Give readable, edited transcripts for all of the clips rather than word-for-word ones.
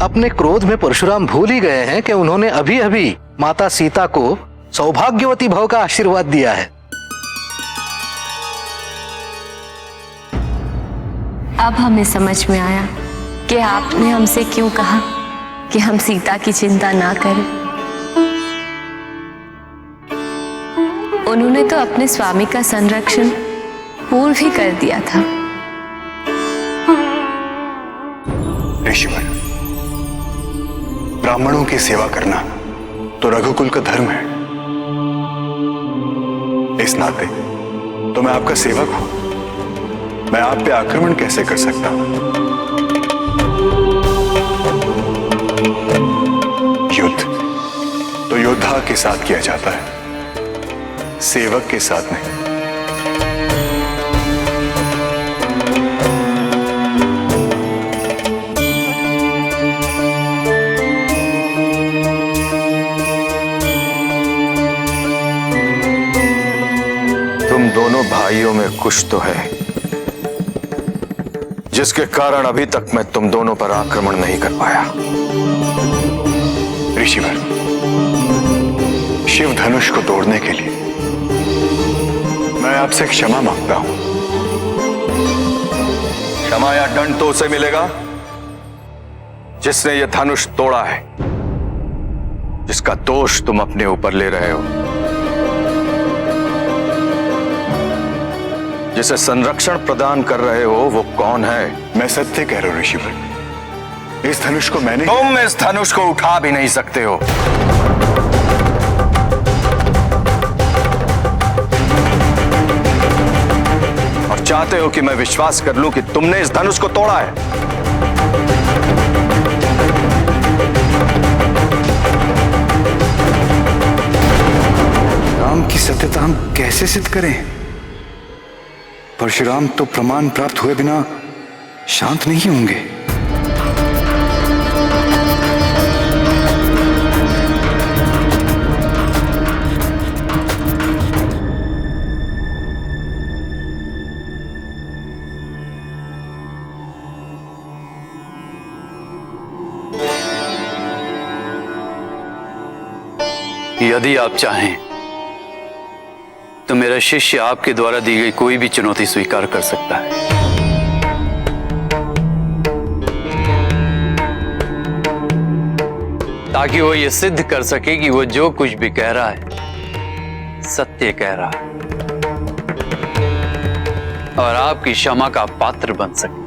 अपने क्रोध में परशुराम भूल ही गए हैं कि उन्होंने अभी अभी माता सीता को सौभाग्यवती भव का आशीर्वाद दिया है। अब हमें समझ में आया कि आपने हमसे क्यों कहा कि हम सीता की चिंता ना करें। उन्होंने तो अपने स्वामी का संरक्षण पूर्व ही कर दिया था। ऋषिवर, ब्राह्मणों की सेवा करना तो रघुकुल का धर्म है। इस नाते तो मैं आपका सेवक हूं, मैं आप पे आक्रमण कैसे कर सकता हूं? युद्ध तो योद्धा के साथ किया जाता है, सेवक के साथ नहीं। तुम दोनों भाइयों में कुछ तो है जिसके कारण अभी तक मैं तुम दोनों पर आक्रमण नहीं कर पाया। ऋषिवर, शिव धनुष को तोड़ने के लिए मैं आपसे क्षमा मांगता हूं। क्षमा या दंड तो उसे मिलेगा जिसने यह धनुष तोड़ा है, जिसका दोष तुम अपने ऊपर ले रहे हो। जिसे संरक्षण प्रदान कर रहे हो वो कौन है? मैं सत्य कह रहा हूं ऋषिवर, इस धनुष को मैंने। तुम इस धनुष को उठा भी नहीं सकते हो। और चाहते हो कि मैं विश्वास कर लूं कि तुमने इस धनुष को तोड़ा है। राम की सत्यता हम कैसे सिद्ध करें? परशुराम तो प्रमाण प्राप्त हुए बिना शांत नहीं होंगे। यदि आप चाहें तो मेरा शिष्य आपके द्वारा दी गई कोई भी चुनौती स्वीकार कर सकता है। ताकि वो ये सिद्ध कर सके कि वो जो कुछ भी कह रहा है सत्य कह रहा है और आपकी क्षमा का पात्र बन सके।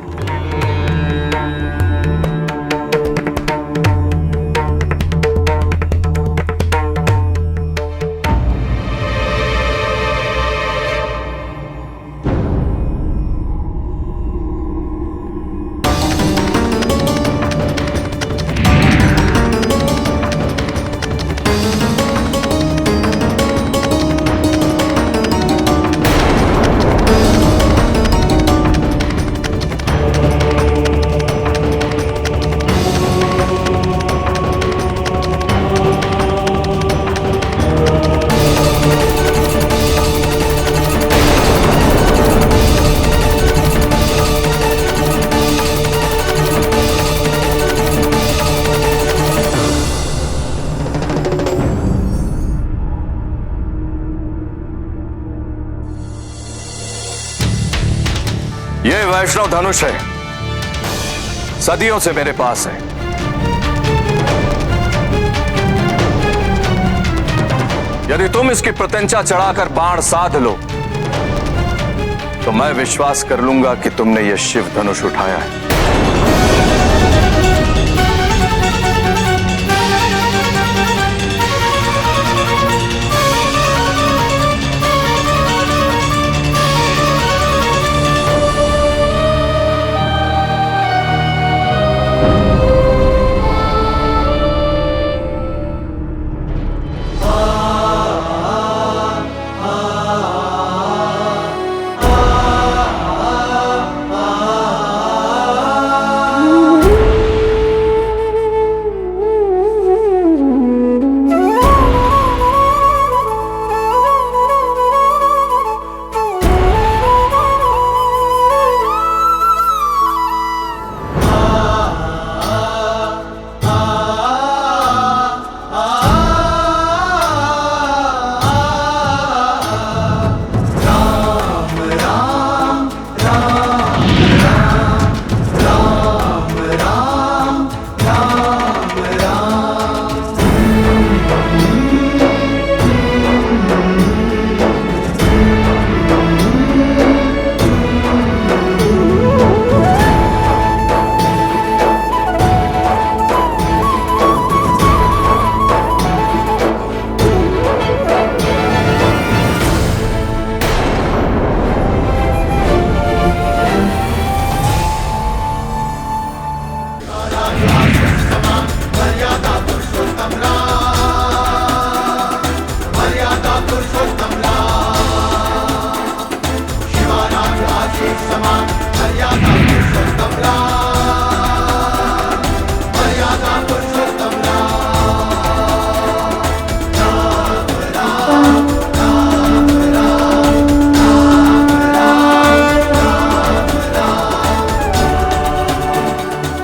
यह वैष्णव धनुष है, सदियों से मेरे पास है। यदि तुम इसकी प्रत्यंचा चढ़ाकर बाण साध लो तो मैं विश्वास कर लूंगा कि तुमने यह शिव धनुष उठाया है।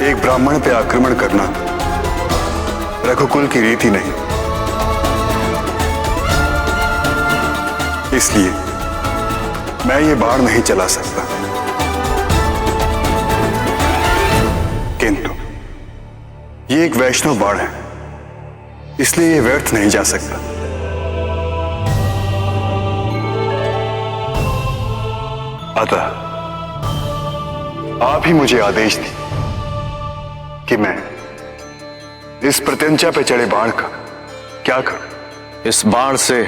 एक ब्राह्मण पे आक्रमण करना रघुकुल की रीति नहीं, इसलिए मैं ये बाण नहीं चला सकता। किंतु ये एक वैष्णव बाण है, इसलिए ये व्यर्थ नहीं जा सकता। अतः आप ही मुझे आदेश दी कि मैं इस प्रत्यंचा पे चढ़े बाण का क्या करूं। इस बाण से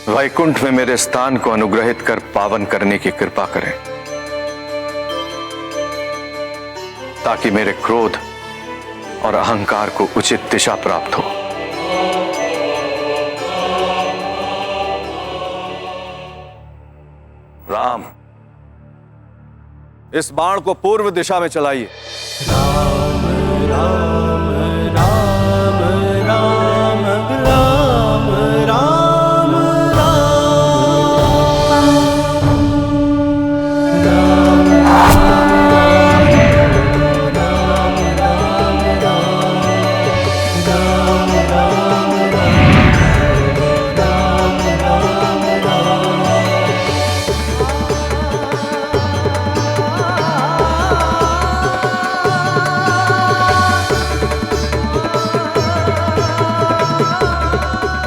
वैकुंठ में मेरे स्थान को अनुग्रहित कर पावन करने की कृपा करें, ताकि मेरे क्रोध और अहंकार को उचित दिशा प्राप्त हो। राम, इस बाण को पूर्व दिशा में चलाइए।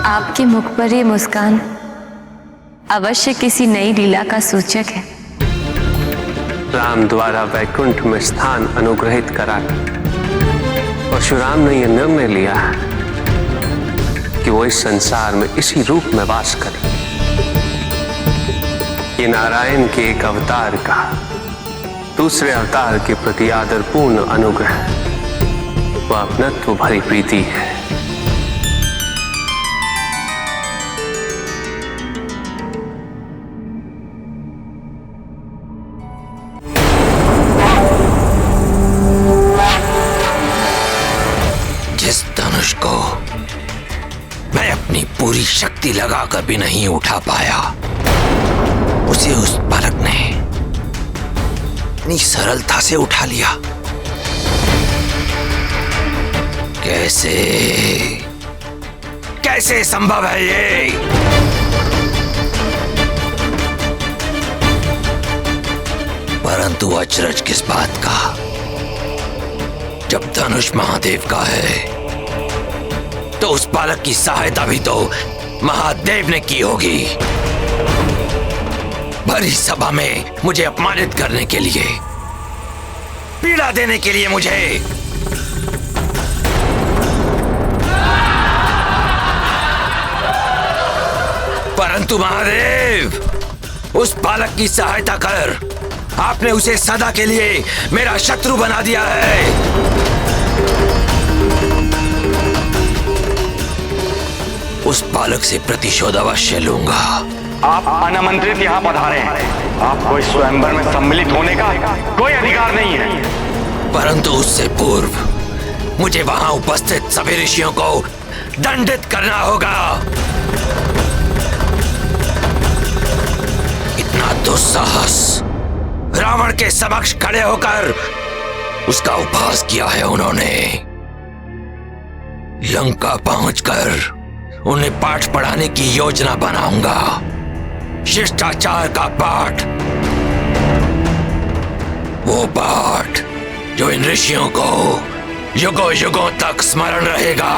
आपके मुख पर ये मुस्कान अवश्य किसी नई लीला का सूचक है। राम द्वारा वैकुंठ में स्थान अनुग्रहित करा परशुराम ने यह निर्णय लिया कि वो इस संसार में इसी रूप में वास करे। ये नारायण के एक अवतार का दूसरे अवतार के प्रति आदरपूर्ण अनुग्रह व अपनत्व भरी प्रीति है। जिस धनुष को मैं अपनी पूरी शक्ति लगाकर भी नहीं उठा पाया, उसे उस बालक ने इतनी सरलता से उठा लिया। कैसे कैसे संभव है ये? परंतु अचरज किस बात का, जब धनुष महादेव का है तो उस बालक की सहायता भी तो महादेव ने की होगी। भरी सभा में मुझे अपमानित करने के लिए, पीड़ा देने के लिए मुझे परंतु महादेव, उस बालक की सहायता कर आपने उसे सदा के लिए मेरा शत्रु बना दिया है। उस बालक से प्रतिशोध अवश्य लूंगा। आप अनामंत्रित यहाँ पधारे हैं। आपको इस स्वयंवर में सम्मिलित होने का कोई अधिकार नहीं है। परंतु उससे पूर्व मुझे वहां उपस्थित सभी ऋषियों को दंडित करना होगा। इतना दुस्साहस रावण के समक्ष खड़े होकर उसका उपहास किया है उन्होंने। लंका पहुंचकर उन्हें पाठ पढ़ाने की योजना बनाऊंगा, शिष्टाचार का पाठ, वो पाठ जो इन ऋषियों को युगों युगों तक स्मरण रहेगा।